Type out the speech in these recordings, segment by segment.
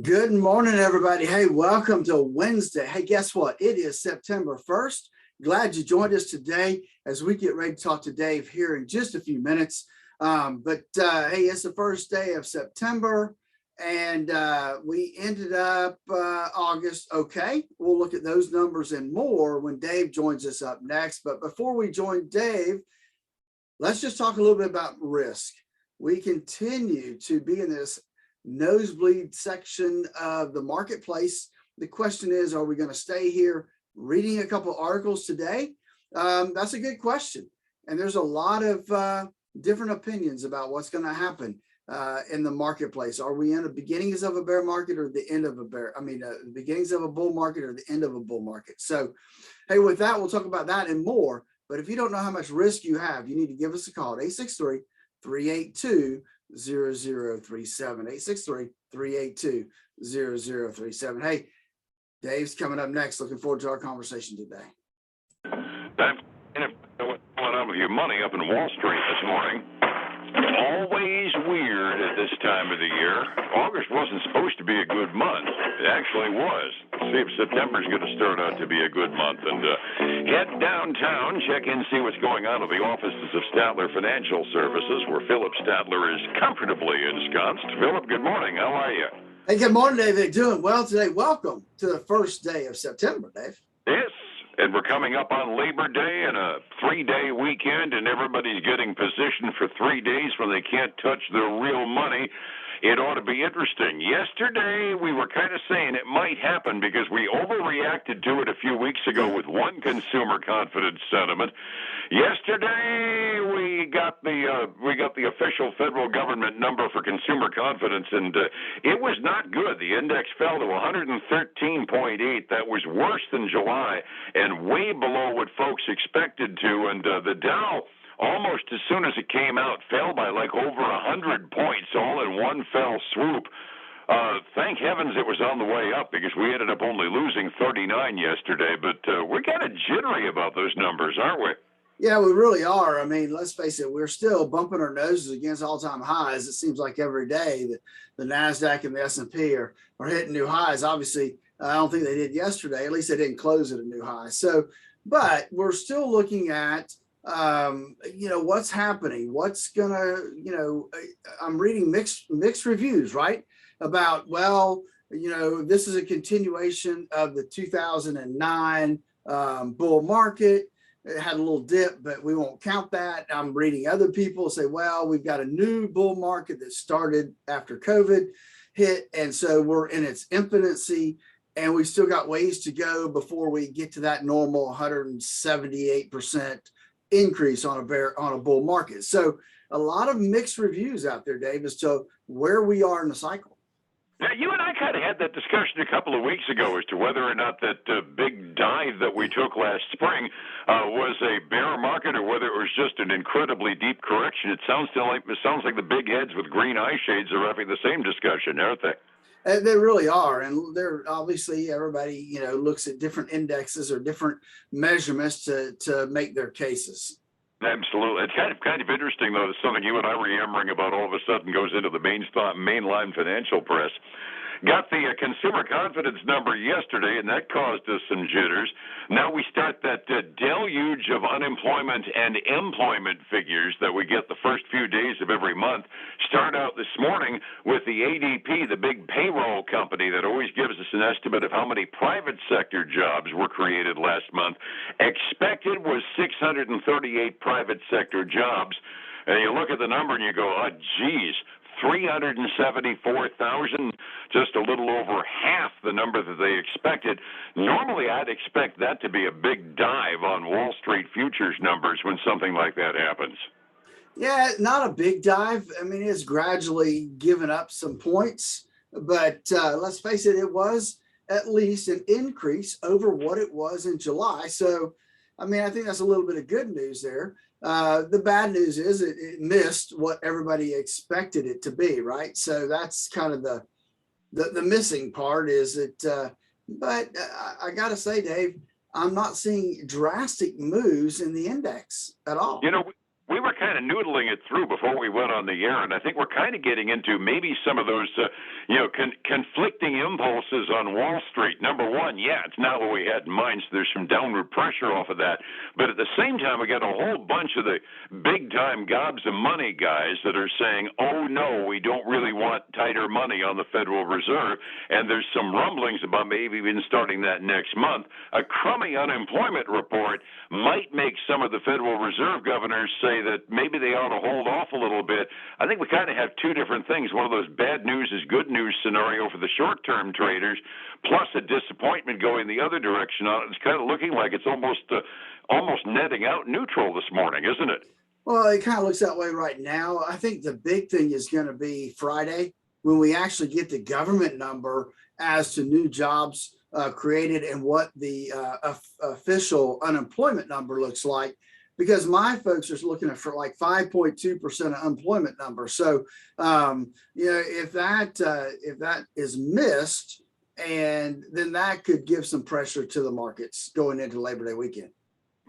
Good morning, everybody. Hey, welcome to Wednesday. Hey, guess what? It is September 1st. Glad you joined us today as we get ready to talk to Dave here in just a few minutes. Hey, it's the first day of September, and we ended up August. Okay, we'll look at those numbers and more when Dave joins us up next. But before we join Dave, let's just talk a little bit about risk. We continue to be in this nosebleed section of the marketplace. The question is, are we going to stay here reading a couple articles today? That's a good question. And there's a lot of different opinions about what's going to happen in the marketplace. Are we in the beginnings of a bear market or the end of a the beginnings of a bull market or the end of a bull market? So, hey, with that, we'll talk about that and more. But if you don't know how much risk you have, you need to give us a call at 863-382-0037, 863-382-0037. Hey, Dave's coming up next. Looking forward to our conversation today. What's going on with your money up in Wall Street this morning? Always weird at this time of the year. August wasn't supposed to be a good month. It actually was. See if September's going to start out to be a good month. And head downtown, check in, see what's going on at the offices of Statler Financial Services, where Phillip Statler is comfortably ensconced. Phillip, good morning. How are you? Hey, good morning, David. Doing well today. Welcome to the first day of September, Dave. Yes. And we're coming up on Labor Day and a 3-day weekend, and everybody's getting positioned for 3 days when they can't touch their real money. It ought to be interesting. Yesterday, we were kind of saying it might happen because we overreacted to it a few weeks ago with one consumer confidence sentiment. Yesterday, we got the official federal government number for consumer confidence, and it was not good. The index fell to 113.8. That was worse than July and way below what folks expected to. And the Dow, almost as soon as it came out, fell by like over 100 points, all in one fell swoop. Thank heavens it was on the way up because we ended up only losing 39 yesterday. But we're kind of jittery about those numbers, aren't we? Yeah, we really are. I mean, let's face it, we're still bumping our noses against all-time highs. It seems like every day that the NASDAQ and the S&P are hitting new highs. Obviously, I don't think they did yesterday. At least they didn't close at a new high. So, but we're still looking at what's happening, what's gonna, I'm reading mixed reviews, right? About, this is a continuation of the 2009 bull market. It had a little dip, but we won't count that. I'm reading other people say, well, we've got a new bull market that started after COVID hit. And so we're in its infancy, and we still got ways to go before we get to that normal 178% increase on a bull market. So a lot of mixed reviews out there, Dave, as to where we are in the cycle. Now, you and I kind of had that discussion a couple of weeks ago as to whether or not that big dive that we took last spring was a bear market or whether it was just an incredibly deep correction. It sounds like the big heads with green eye shades are having the same discussion, aren't they? They really are, and they're obviously everybody looks at different indexes or different measurements to make their cases. Absolutely. It's kind of interesting, though, that something you and I were yammering about all of a sudden goes into the mainline financial press. Got the consumer confidence number yesterday, and that caused us some jitters. Now we start that deluge of unemployment and employment figures that we get the first few days of every month. Start out this morning with the ADP, the big payroll company that always gives us an estimate of how many private sector jobs were created last month. Expected was 638 private sector jobs. And you look at the number and you go, oh, geez, 374,000, just a little over half the number that they expected. Normally, I'd expect that to be a big dive on Wall Street futures numbers when something like that happens. Yeah, not a big dive. I mean, it's gradually given up some points, but let's face it, it was at least an increase over what it was in July. So, I mean, I think that's a little bit of good news there. The bad news is it missed what everybody expected it to be, right? So that's kind of the missing part is that, but I got to say, Dave, I'm not seeing drastic moves in the index at all. we were kind of noodling it through before we went on the air, and I think we're kind of getting into maybe some of those, conflicting impulses on Wall Street. Number one, yeah, it's not what we had in mind, so there's some downward pressure off of that. But at the same time, we got a whole bunch of the big-time gobs of money guys that are saying, oh, no, we don't really want tighter money on the Federal Reserve, and there's some rumblings about maybe even starting that next month. A crummy unemployment report might make some of the Federal Reserve governors say that maybe they ought to hold off a little bit. I think we kind of have two different things. One of those bad news is good news scenario for the short-term traders, plus a disappointment going the other direction on it. It's kind of looking like it's almost netting out neutral this morning, isn't it? Well, it kind of looks that way right now. I think the big thing is going to be Friday when we actually get the government number as to new jobs created and what the official unemployment number looks like. Because my folks are looking for like 5.2% unemployment number. So, if that is missed, and then that could give some pressure to the markets going into Labor Day weekend.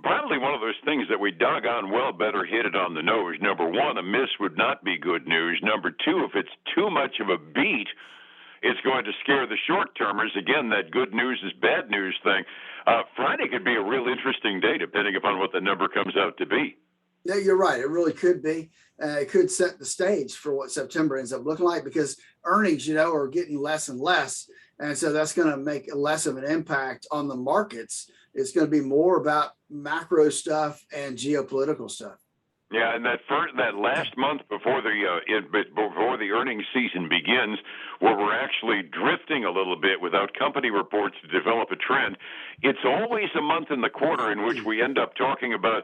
Probably one of those things that we doggone well better hit it on the nose. Number one, a miss would not be good news. Number two, if it's too much of a beat, it's going to scare the short-termers. Again, that good news is bad news thing. Friday could be a real interesting day, depending upon what the number comes out to be. Yeah, you're right. It really could be. It could set the stage for what September ends up looking like because earnings, are getting less and less. And so that's going to make less of an impact on the markets. It's going to be more about macro stuff and geopolitical stuff. Yeah, and that last month before the earnings season begins, where we're actually drifting a little bit without company reports to develop a trend, it's always a month in the quarter in which we end up talking about.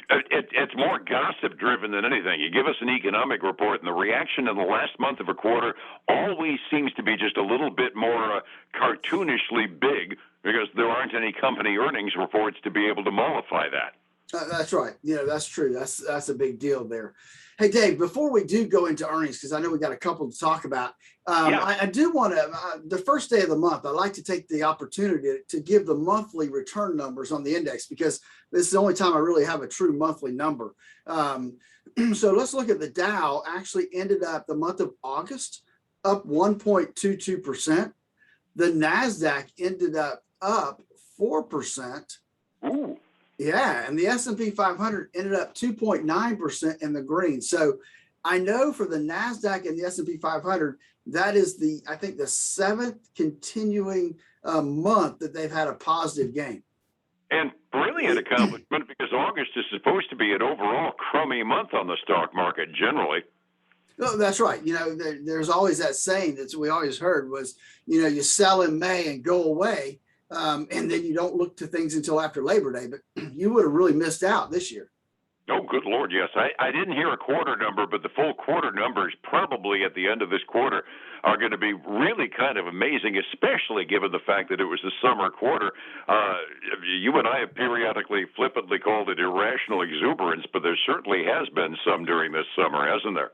It's more gossip driven than anything. You give us an economic report, and the reaction in the last month of a quarter always seems to be just a little bit more cartoonishly big because there aren't any company earnings reports to be able to mollify that. That's right. That's true. That's a big deal there. Hey, Dave, before we do go into earnings, because I know we got a couple to talk about, I do want to, the first day of the month, I like to take the opportunity to give the monthly return numbers on the index, because this is the only time I really have a true monthly number. So let's look at the Dow. Actually ended up the month of August up 1.22%. The NASDAQ ended up 4%. Ooh. Yeah, and the S&P 500 ended up 2.9% in the green. So I know for the NASDAQ and the S&P 500, that is I think the seventh continuing month that they've had a positive gain. And brilliant accomplishment because August is supposed to be an overall crummy month on the stock market generally. Oh, that's right. There's always that saying that we always heard was, you sell in May and go away. And then you don't look to things until after Labor Day, but you would have really missed out this year. Oh, good Lord, yes. I didn't hear a quarter number, but the full quarter numbers probably at the end of this quarter are going to be really kind of amazing, especially given the fact that it was the summer quarter. You and I have periodically flippantly called it irrational exuberance, but there certainly has been some during this summer, hasn't there?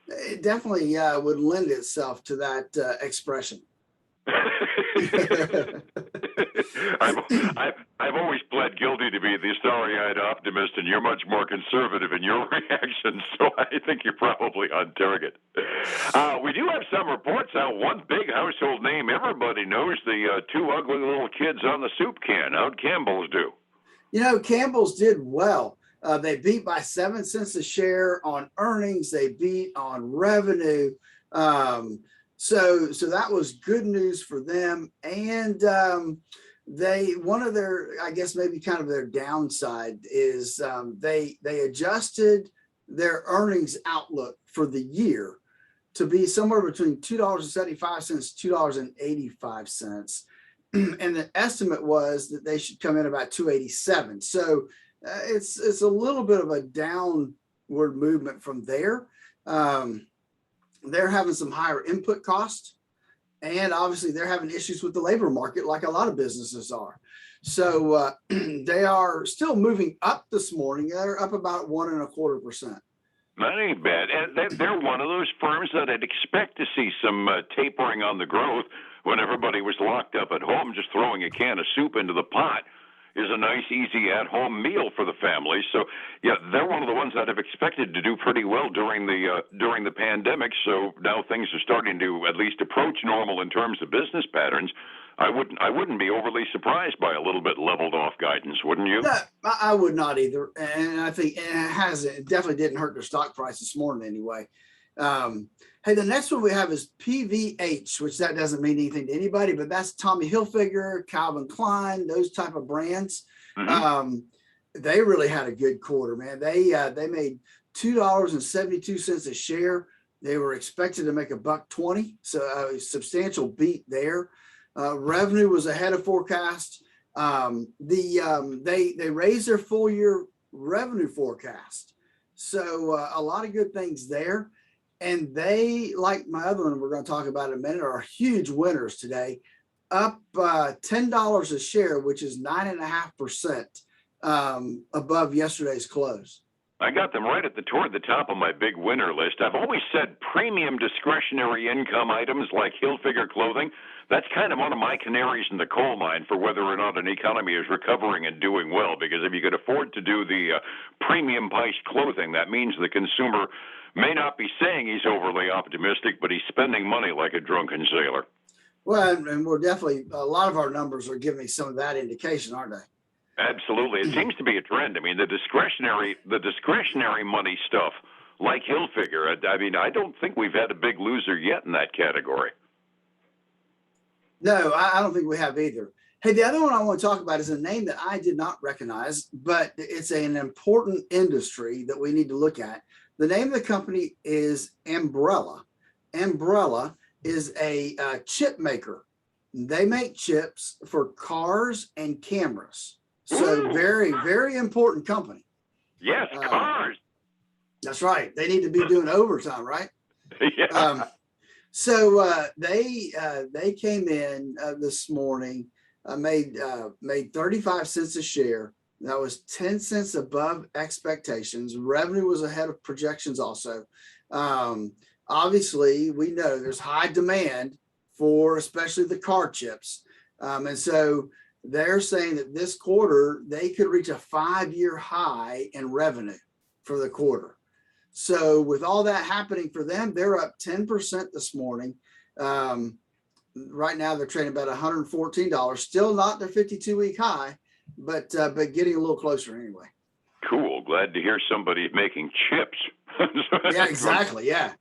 It definitely would lend itself to that expression. I've always pled guilty to be the starry-eyed optimist, and you're much more conservative in your reaction, so I think you're probably on target. We do have some reports out. One big household name everybody knows, the two ugly little kids on the soup can. How'd Campbell's do? Campbell's did well. They beat by 7 cents a share on earnings. They beat on revenue. So that was good news for them. And one of their, I guess maybe kind of their downside is they adjusted their earnings outlook for the year to be somewhere between $2.75, $2.85. And the estimate was that they should come in about $2.87. So it's a little bit of a downward movement from there. They're having some higher input costs, and obviously they're having issues with the labor market like a lot of businesses are. So they are still moving up this morning. They're up about 1.25%. That ain't bad. And they're one of those firms that I'd expect to see some tapering on the growth when everybody was locked up at home just throwing a can of soup into the pot. is a nice, easy at-home meal for the family. So, yeah, they're one of the ones that I've expected to do pretty well during the pandemic. So now things are starting to at least approach normal in terms of business patterns. I wouldn't be overly surprised by a little bit leveled off guidance, wouldn't you? No, I would not either. And I think it definitely didn't hurt their stock price this morning anyway. Hey, the next one we have is PVH, which that doesn't mean anything to anybody, but that's Tommy Hilfiger, Calvin Klein, those type of brands. Mm-hmm. They really had a good quarter, man. They made $2.72 a share. They were expected to make $1.20, so a substantial beat there. Revenue was ahead of forecast. They raised their full year revenue forecast, so a lot of good things there. And they, like my other one we're going to talk about in a minute, are huge winners today, up $10 a share, which is 9.5% above yesterday's close. I got them right toward the top of my big winner list. I've always said premium discretionary income items like Hilfiger clothing, that's kind of one of my canaries in the coal mine for whether or not an economy is recovering and doing well. Because if you could afford to do the premium priced clothing, that means the consumer may not be saying he's overly optimistic, but he's spending money like a drunken sailor. Well, and we're definitely, a lot of our numbers are giving me some of that indication, aren't they? Absolutely. It seems to be a trend. I mean, the discretionary money stuff, like Hilfiger, I mean, I don't think we've had a big loser yet in that category. No, I don't think we have either. Hey, the other one I want to talk about is a name that I did not recognize, but it's an important industry that we need to look at. The name of the company is Umbrella. Umbrella is a chip maker. They make chips for cars and cameras. So very, very important company. Yes, cars. That's right. They need to be doing overtime, right? Yeah. So they came in this morning, made 35 cents a share. That was 10 cents above expectations. Revenue was ahead of projections also. Obviously, we know there's high demand for especially the car chips. And so they're saying that this quarter, they could reach a 5-year high in revenue for the quarter. So with all that happening for them, they're up 10% this morning. Right now, they're trading about $114, still not their 52-week high, but getting a little closer anyway. Cool. Glad to hear somebody making chips. Yeah, exactly. Yeah.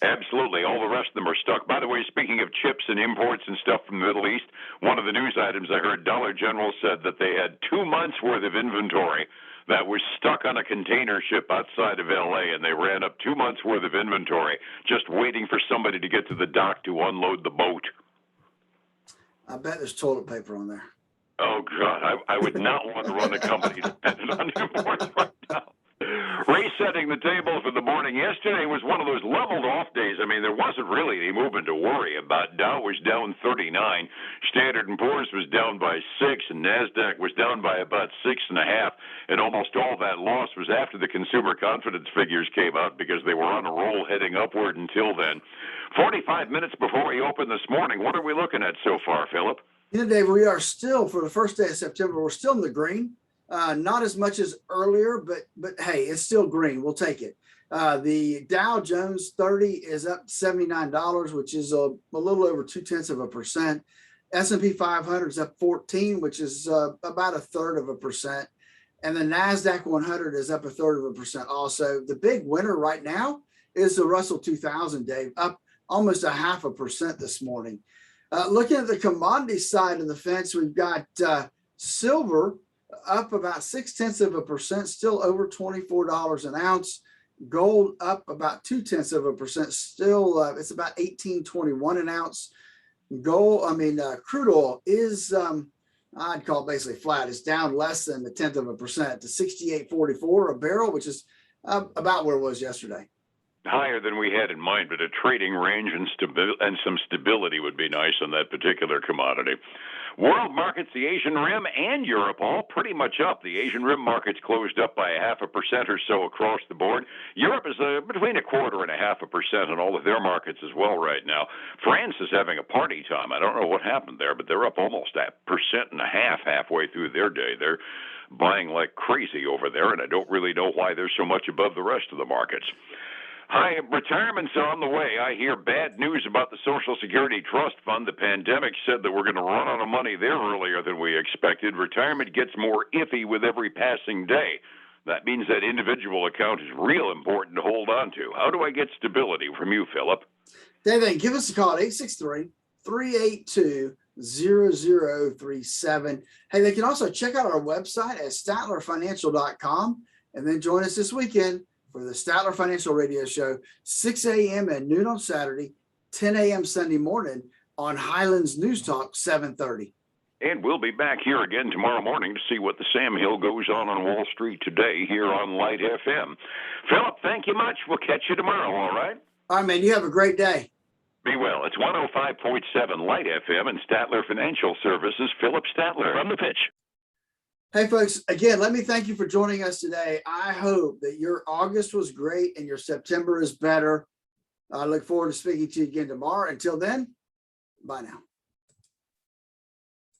Absolutely. All the rest of them are stuck. By the way, speaking of chips and imports and stuff from the Middle East, one of the news items I heard, Dollar General said that they had 2 months worth of inventory that was stuck on a container ship outside of LA, and they ran up 2 months worth of inventory just waiting for somebody to get to the dock to unload the boat. I bet there's toilet paper on there. Oh, God, I would not want to run a company dependent on imports right now. Resetting the table for the morning. Yesterday was one of those leveled off days. I mean, there wasn't really any movement to worry about. Dow was down 39. Standard & Poor's was down by 6, and NASDAQ was down by about 6.5. And almost all that loss was after the consumer confidence figures came out because they were on a roll heading upward until then. 45 minutes before we open this morning, what are we looking at so far, Phillip? You know, Dave, we are still, for the first day of September, we're still in the green. Not as much as earlier, but hey, it's still green. We'll take it. The Dow Jones 30 is up $79, which is a little over 0.2%. S&P 500 is up 14, which is about 1/3%. And the NASDAQ 100 is up 1/3% also. The big winner right now is the Russell 2000, Dave, up almost 0.5% this morning. Looking at the commodity side of the fence, we've got silver up about 0.6%, still over $24 an ounce. Gold up about 0.2%, still it's about $18.21 an ounce. Crude oil is I'd call it basically flat. It's down less than 0.1% to 68.44 a barrel, which is about where it was yesterday. higher than we had in mind, but a trading range and some stability would be nice on that particular commodity. World markets, the Asian Rim and Europe, all pretty much up. The Asian Rim markets closed up by 0.5% or so across the board. Europe is between 0.25% and 0.5% in all of their markets as well right now. France is having a party time. I don't know what happened there, but they're up almost 1.5% halfway through their day. They're buying like crazy over there, and I don't really know why they're so much above the rest of the markets. Hi, retirement's on the way. I hear bad news about the Social Security Trust Fund. The pandemic said that we're going to run out of money there earlier than we expected. Retirement gets more iffy with every passing day. That means that individual account is real important to hold on to. How do I get stability from you, Philip? David, give us a call at 863-382-0037. Hey, they can also check out our website at statlerfinancial.com and then join us this weekend for the Statler Financial Radio Show, 6 a.m. and noon on Saturday, 10 a.m. Sunday morning on Highlands News Talk, 730. And we'll be back here again tomorrow morning to see what the Sam Hill goes on Wall Street today here on Light FM. Philip, thank you much. We'll catch you tomorrow, all right? All right, man. You have a great day. Be well. It's 105.7 Light FM and Statler Financial Services, Phillip Statler on the pitch. Hey, folks, again, let me thank you for joining us today. I hope that your August was great and your September is better. I look forward to speaking to you again tomorrow. Until then, bye now.